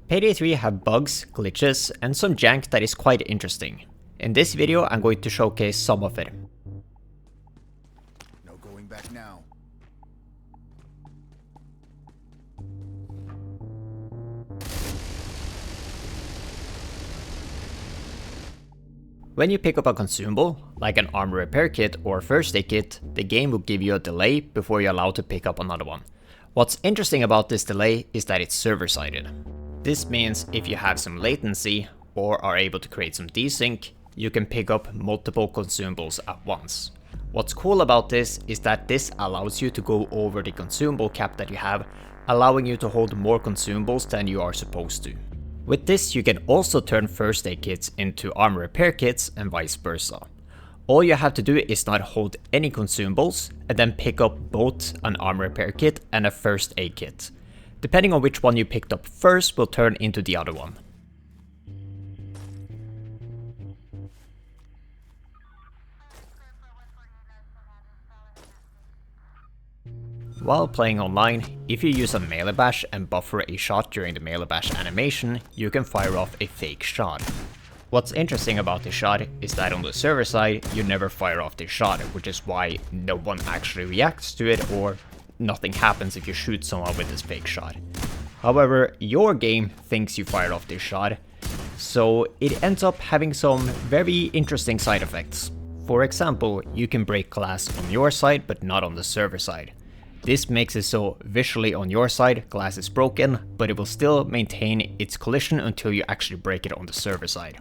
Payday 3 have bugs, glitches, and some jank that is quite interesting. In this video I'm going to showcase some of it. No going back now. When you pick up a consumable, like an armor repair kit or first aid kit, the game will give you a delay before you're allowed to pick up another one. What's interesting about this delay is that it's server-sided. This means if you have some latency or are able to create some desync, you can pick up multiple consumables at once. What's cool about this is that this allows you to go over the consumable cap that you have, allowing you to hold more consumables than you are supposed to. With this, you can also turn first aid kits into armor repair kits and vice versa. All you have to do is not hold any consumables and then pick up both an armor repair kit and a first aid kit. Depending on which one you picked up first will turn into the other one. While playing online, if you use a melee bash and buffer a shot during the melee bash animation, you can fire off a fake shot. What's interesting about this shot is that on the server side, you never fire off this shot, which is why no one actually reacts to it or nothing happens if you shoot someone with this fake shot. However, your game thinks you fired off this shot, so it ends up having some very interesting side effects. For example, you can break glass on your side but not on the server side. This makes it so visually on your side glass is broken, but it will still maintain its collision until you actually break it on the server side.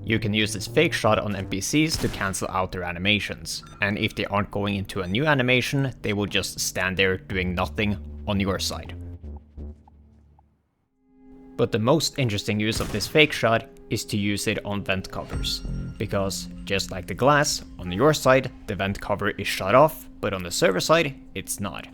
You can use this fake shot on NPCs to cancel out their animations, and if they aren't going into a new animation, they will just stand there doing nothing on your side. But the most interesting use of this fake shot is to use it on vent covers, because just like the glass, on your side the vent cover is shut off, but on the server side it's not.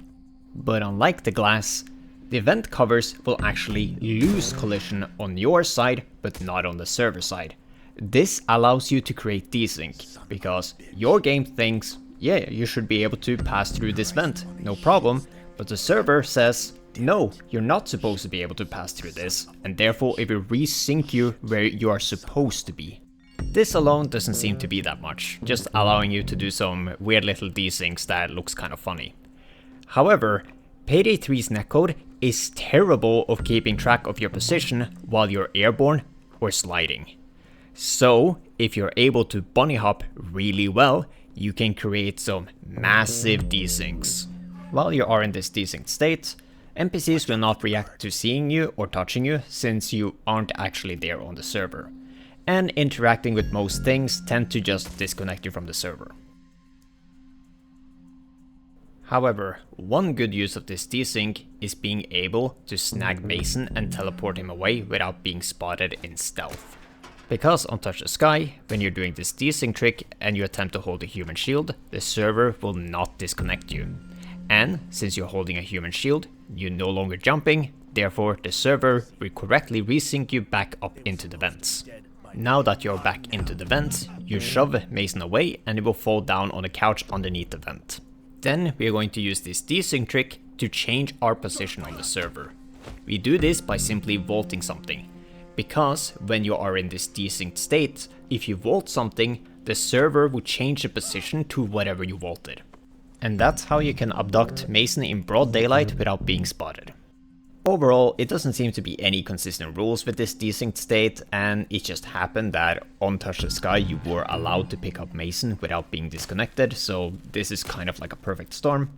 But unlike the glass, the vent covers will actually lose collision on your side but not on the server side. This allows you to create desync, because your game thinks, yeah, you should be able to pass through this vent, no problem, but the server says, no, you're not supposed to be able to pass through this, and therefore it will resync you where you are supposed to be. This alone doesn't seem to be that much, just allowing you to do some weird little desyncs that looks kind of funny. However, Payday 3's netcode is terrible of keeping track of your position while you're airborne or sliding. So, if you're able to bunny hop really well, you can create some massive desyncs. While you are in this desynced state, NPCs will not react to seeing you or touching you since you aren't actually there on the server. And interacting with most things tend to just disconnect you from the server. However, one good use of this desync is being able to snag Mason and teleport him away without being spotted in stealth. Because on Touch the Sky, when you're doing this desync trick and you attempt to hold a human shield, the server will not disconnect you. And since you're holding a human shield, you're no longer jumping, therefore the server will correctly resync you back up into the vents. Now that you're back into the vents, you shove Mason away and it will fall down on the couch underneath the vent. Then we're going to use this desync trick to change our position on the server. We do this by simply vaulting something. Because when you are in this desynced state, if you vault something, the server will change the position to whatever you vaulted. And that's how you can abduct Mason in broad daylight without being spotted. Overall, it doesn't seem to be any consistent rules with this desynced state, and it just happened that on Touch the Sky you were allowed to pick up Mason without being disconnected, so this is kind of like a perfect storm.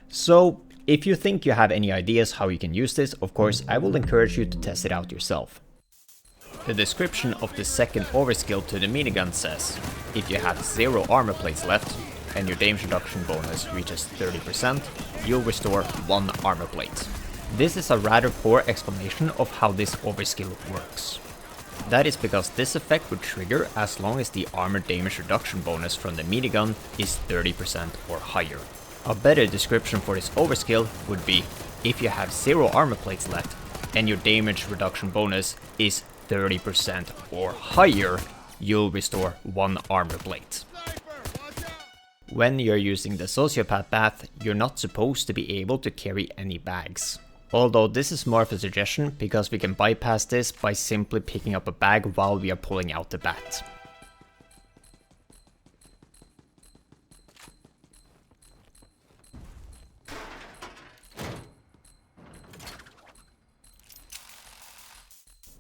So, if you think you have any ideas how you can use this, of course I will encourage you to test it out yourself. The description of the second overskill to the minigun says, if you have 0 armor plates left, and your damage reduction bonus reaches 30%, you'll restore 1 armor plate. This is a rather poor explanation of how this overskill works. That is because this effect would trigger as long as the armor damage reduction bonus from the minigun is 30% or higher. A better description for this overskill would be, if you have 0 armor plates left, and your damage reduction bonus is 30% or higher, you'll restore 1 armor plate. When you're using the Sociopath path, you're not supposed to be able to carry any bags. Although this is more of a suggestion because we can bypass this by simply picking up a bag while we are pulling out the bat.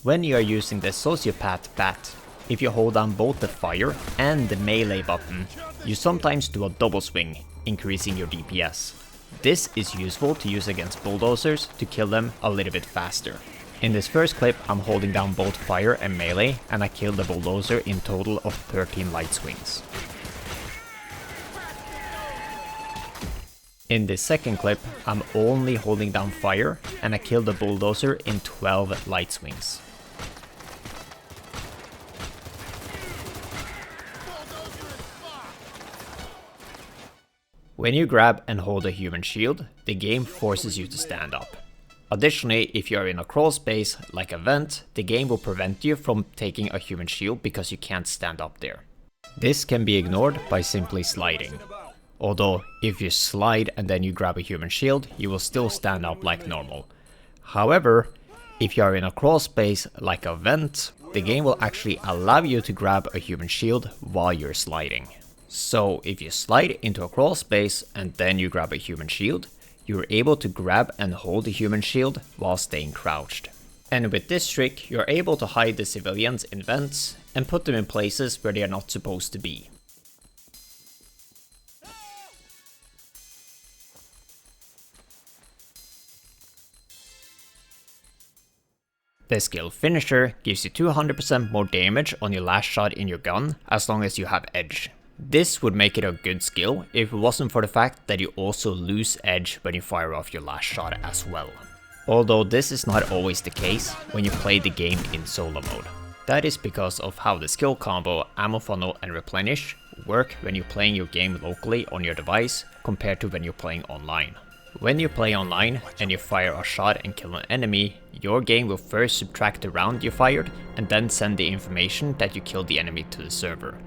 When you are using the Sociopath bat, if you hold down both the fire and the melee button, you sometimes do a double swing, increasing your DPS. This is useful to use against bulldozers to kill them a little bit faster. In this first clip, I'm holding down both fire and melee, and I killed the bulldozer in total of 13 light swings. In this second clip, I'm only holding down fire, and I killed the bulldozer in 12 light swings. When you grab and hold a human shield, the game forces you to stand up. Additionally, if you are in a crawl space, like a vent, the game will prevent you from taking a human shield because you can't stand up there. This can be ignored by simply sliding. Although, if you slide and then you grab a human shield, you will still stand up like normal. However, if you are in a crawl space, like a vent, the game will actually allow you to grab a human shield while you're sliding. So if you slide into a crawl space and then you grab a human shield, you're able to grab and hold the human shield while staying crouched. And with this trick, you're able to hide the civilians in vents and put them in places where they are not supposed to be. The skill Finisher gives you 200% more damage on your last shot in your gun as long as you have edge. This would make it a good skill if it wasn't for the fact that you also lose edge when you fire off your last shot as well. Although this is not always the case when you play the game in solo mode. That is because of how the skill combo Ammo Funnel and Replenish work when you're playing your game locally on your device compared to when you're playing online. When you play online and you fire a shot and kill an enemy, your game will first subtract the round you fired and then send the information that you killed the enemy to the server.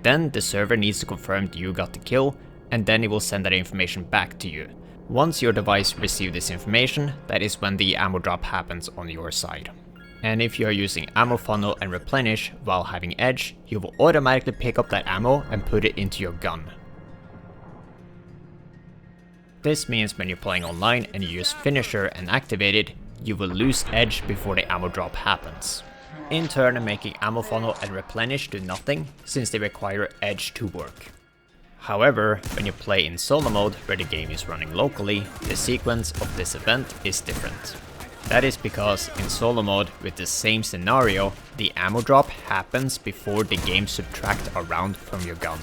Then the server needs to confirm that you got the kill, and then it will send that information back to you. Once your device receives this information, that is when the ammo drop happens on your side. And if you are using Ammo Funnel and Replenish while having edge, you will automatically pick up that ammo and put it into your gun. This means when you're playing online and you use Finisher and activate it, you will lose edge before the ammo drop happens. In turn making Ammo Funnel and Replenish do nothing, since they require edge to work. However, when you play in solo mode where the game is running locally, the sequence of this event is different. That is because in solo mode with the same scenario, the ammo drop happens before the game subtracts a round from your gun.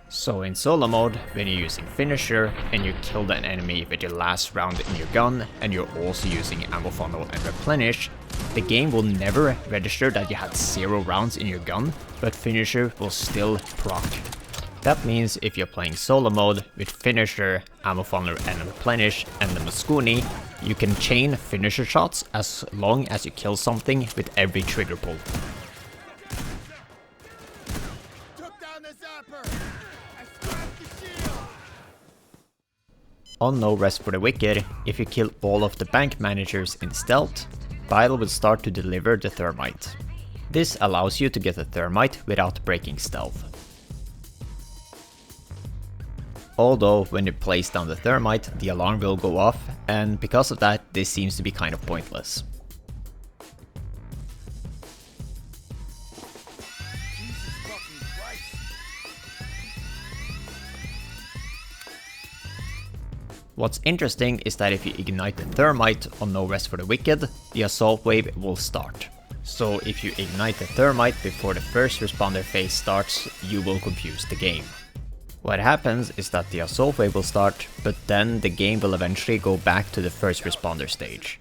So in solo mode, when you're using Finisher and you killed an enemy with your last round in your gun and you're also using Ammo Funnel and Replenish, the game will never register that you had 0 rounds in your gun, but Finisher will still proc. That means if you're playing solo mode with Finisher, Ammo Funnel and Replenish and the Mosconi, you can chain Finisher shots as long as you kill something with every trigger pull. On No Rest for the Wicked, if you kill all of the bank managers in stealth, Bile will start to deliver the thermite. This allows you to get the thermite without breaking stealth. Although when you place down the thermite, the alarm will go off, and because of that, this seems to be kind of pointless. What's interesting is that if you ignite the thermite on No Rest for the Wicked, the assault wave will start. So if you ignite the thermite before the first responder phase starts, you will confuse the game. What happens is that the assault wave will start, but then the game will eventually go back to the first responder stage.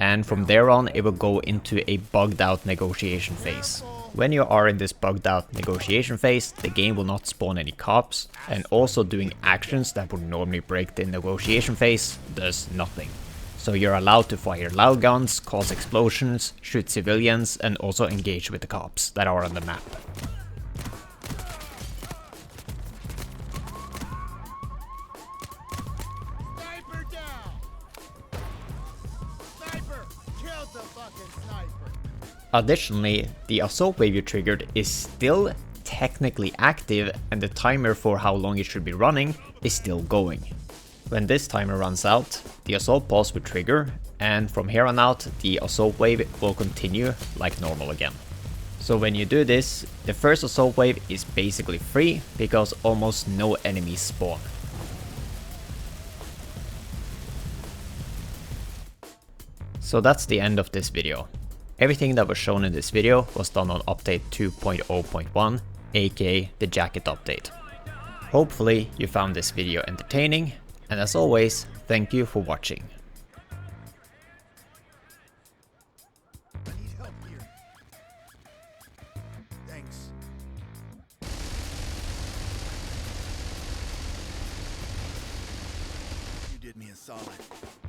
And from there on it will go into a bugged out negotiation phase. When you are in this bugged out negotiation phase, the game will not spawn any cops, and also doing actions that would normally break the negotiation phase does nothing. So you're allowed to fire loud guns, cause explosions, shoot civilians, and also engage with the cops that are on the map. Additionally, the assault wave you triggered is still technically active and the timer for how long it should be running is still going. When this timer runs out, the assault pause will trigger, and from here on out the assault wave will continue like normal again. So when you do this, the first assault wave is basically free because almost no enemies spawn. So that's the end of this video. Everything that was shown in this video was done on update 2.0.1, aka the jacket update. Hopefully you found this video entertaining, and as always, thank you for watching. I need help here. Thanks. You did me a solid.